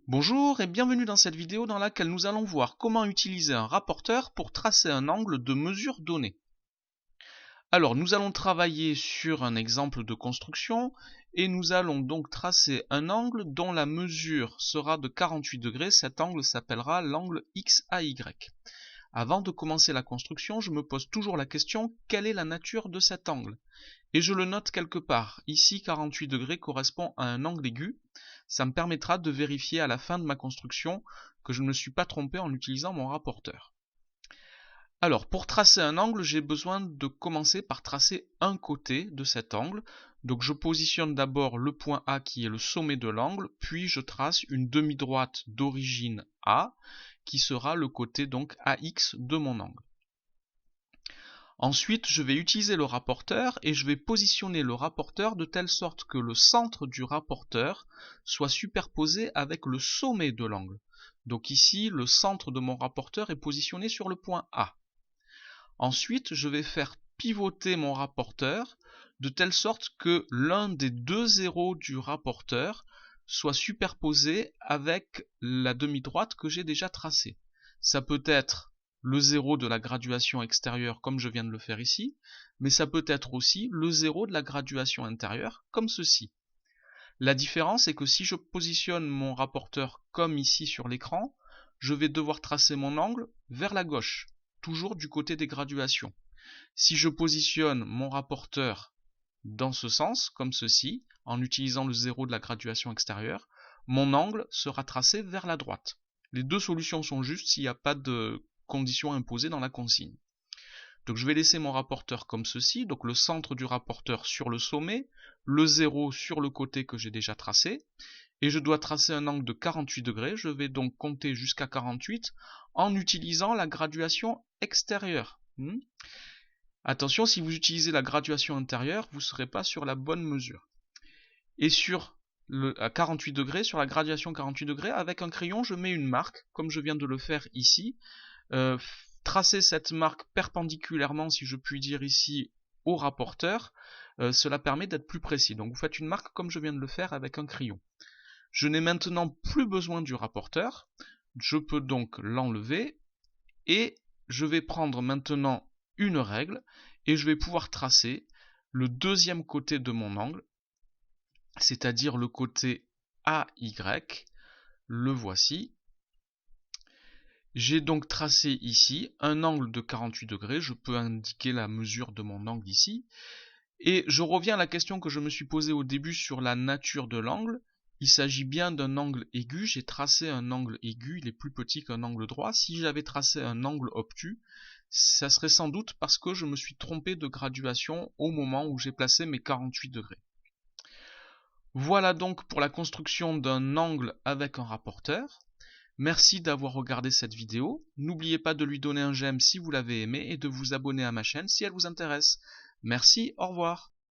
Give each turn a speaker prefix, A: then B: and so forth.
A: Bonjour et bienvenue dans cette vidéo dans laquelle nous allons voir comment utiliser un rapporteur pour tracer un angle de mesure donné. Alors nous allons travailler sur un exemple de construction et nous allons donc tracer un angle dont la mesure sera de 48 degrés. Cet angle s'appellera l'angle XAY. Avant de commencer la construction, je me pose toujours la question: quelle est la nature de cet angle? Et je le note quelque part. Ici, 48 degrés correspond à un angle aigu. Ça me permettra de vérifier à la fin de ma construction que je ne me suis pas trompé en utilisant mon rapporteur. Alors, pour tracer un angle, j'ai besoin de commencer par tracer un côté de cet angle. Donc je positionne d'abord le point A qui est le sommet de l'angle, puis je trace une demi-droite d'origine A, qui sera le côté donc AX de mon angle. Ensuite, je vais utiliser le rapporteur et je vais positionner le rapporteur de telle sorte que le centre du rapporteur soit superposé avec le sommet de l'angle. Donc ici, le centre de mon rapporteur est positionné sur le point A. Ensuite, je vais faire pivoter mon rapporteur de telle sorte que l'un des deux zéros du rapporteur soit superposé avec la demi-droite que j'ai déjà tracée. Ça peut être le zéro de la graduation extérieure comme je viens de le faire ici, mais ça peut être aussi le zéro de la graduation intérieure comme ceci. La différence est que si je positionne mon rapporteur comme ici sur l'écran, je vais devoir tracer mon angle vers la gauche, toujours du côté des graduations. Si je positionne mon rapporteur dans ce sens, comme ceci, en utilisant le zéro de la graduation extérieure, mon angle sera tracé vers la droite. Les deux solutions sont justes s'il n'y a pas de conditions imposées dans la consigne. Donc je vais laisser mon rapporteur comme ceci, donc le centre du rapporteur sur le sommet, le 0 sur le côté que j'ai déjà tracé, et je dois tracer un angle de 48 degrés, je vais donc compter jusqu'à 48 en utilisant la graduation extérieure. Attention, si vous utilisez la graduation intérieure, vous ne serez pas sur la bonne mesure. Et à 48 degrés, sur la graduation 48 degrés, avec un crayon, je mets une marque, comme je viens de le faire ici. Tracer cette marque perpendiculairement, si je puis dire ici, au rapporteur, cela permet d'être plus précis. Donc vous faites une marque comme je viens de le faire avec un crayon. Je n'ai maintenant plus besoin du rapporteur, je peux donc l'enlever et je vais prendre maintenant une règle et je vais pouvoir tracer le deuxième côté de mon angle, c'est-à-dire le côté AY, le voici. J'ai donc tracé ici un angle de 48 degrés, je peux indiquer la mesure de mon angle ici, et je reviens à la question que je me suis posée au début sur la nature de l'angle. Il s'agit bien d'un angle aigu, j'ai tracé un angle aigu, il est plus petit qu'un angle droit. Si j'avais tracé un angle obtus, ça serait sans doute parce que je me suis trompé de graduation au moment où j'ai placé mes 48 degrés. Voilà donc pour la construction d'un angle avec un rapporteur. Merci d'avoir regardé cette vidéo. N'oubliez pas de lui donner un j'aime si vous l'avez aimé et de vous abonner à ma chaîne si elle vous intéresse. Merci, au revoir.